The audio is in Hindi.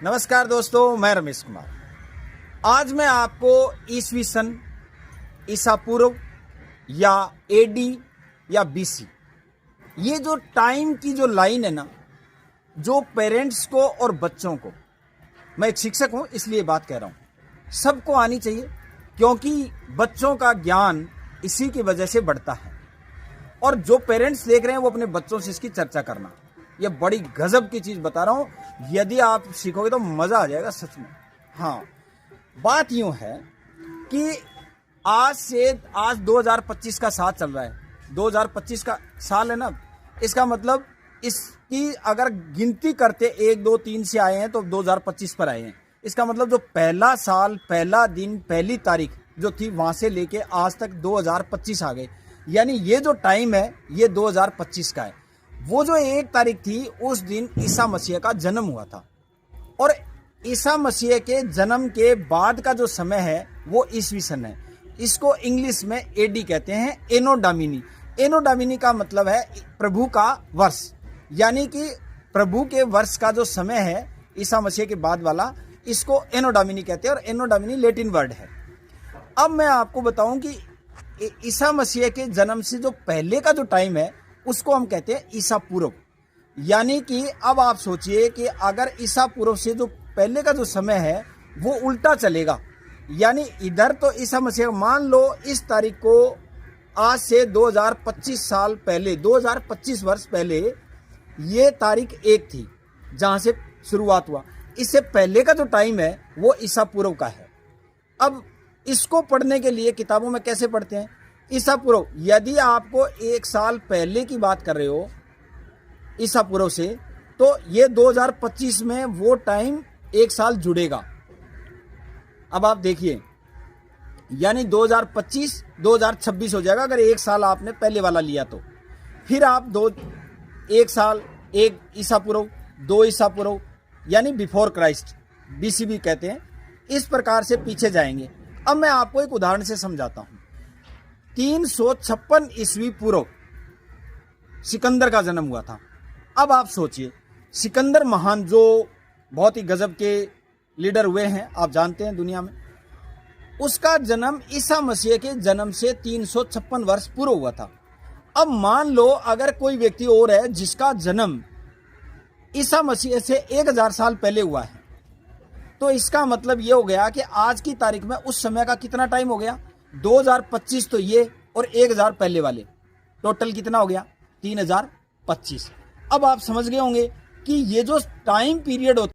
नमस्कार दोस्तों, मैं रमेश कुमार। आज मैं आपको ईसवी सन, ईसा पूर्व या एडी या बीसी, ये जो टाइम की जो लाइन है ना, जो पेरेंट्स को और बच्चों को, मैं एक शिक्षक हूं इसलिए बात कह रहा हूं, सबको आनी चाहिए, क्योंकि बच्चों का ज्ञान इसी की वजह से बढ़ता है। और जो पेरेंट्स देख रहे हैं वो अपने बच्चों से इसकी चर्चा करना, ये बड़ी गजब की चीज बता रहा हूं। यदि आप सीखोगे तो मजा आ जाएगा सच में। हाँ, बात यूं है कि आज 2025 का साल चल रहा है। 2025 का साल है ना, इसका मतलब इसकी अगर गिनती करते 1 2 3 से आए हैं तो 2025 पर आए हैं। इसका मतलब जो पहला साल, पहला दिन, पहली तारीख जो थी वहां से लेके आज तक 2025 आ गए। यानी ये जो टाइम है ये 2025 का है। वो जो 1 तारीख थी उस दिन ईसा मसीह का जन्म हुआ था, और ईसा मसीह के जन्म के बाद का जो समय है वो ईसवी सन है। इसको इंग्लिश में एडी कहते हैं, एनो डोमिनी। एनो डोमिनी का मतलब है प्रभु का वर्ष, यानी कि प्रभु के वर्ष का जो समय है ईसा मसीह के बाद वाला, इसको एनो डोमिनी कहते हैं। और एनो डोमिनी लैटिन वर्ड है। अब मैं आपको बताऊं कि ईसा मसीह के जन्म से जो पहले का जो टाइम है उसको हम कहते हैं ईसा पूर्व। यानी कि अब आप सोचिए कि अगर ईसा पूर्व से जो पहले का जो समय है वो उल्टा चलेगा, यानी इधर तो ईसा मसीह, मान लो इस तारीख को आज से 2025 साल पहले, 2025 वर्ष पहले ये तारीख 1 थी जहां से शुरुआत हुआ। इससे पहले का जो टाइम है वो ईसा पूर्व का है। अब इसको पढ़ने के लिए किताबों में कैसे पढ़ते हैं? ईसा पूर्व, यदि आपको 1 साल पहले की बात कर रहे हो ईसा पूर्व से, तो ये 2025 में वो टाइम 1 साल जुड़ेगा। अब आप देखिए, यानी 2025 2026 हो जाएगा अगर 1 साल आपने पहले वाला लिया तो। फिर आप 1 साल, 1 ईसा पूर्व, 2 ईसा पूर्व, यानी बिफोर क्राइस्ट, बीसी भी कहते हैं। इस प्रकार से पीछे जाएंगे। अब मैं आपको एक उदाहरण से समझाता हूं। 356 ईस्वी पूर्व सिकंदर का जन्म हुआ था। अब आप सोचिए, सिकंदर महान जो बहुत ही गजब के लीडर हुए हैं, आप जानते हैं दुनिया में, उसका जन्म ईसा मसीह के जन्म से 356 वर्ष पूर्व हुआ था। अब मान लो अगर कोई व्यक्ति और है जिसका जन्म ईसा मसीह से 1000 साल पहले हुआ है, तो इसका मतलब ये हो गया कि आज की तारीख में उस समय का कितना टाइम हो गया? 2025 तो ये, और 1000 पहले वाले, टोटल कितना हो गया? 3025। अब आप समझ गए होंगे कि ये जो टाइम पीरियड होता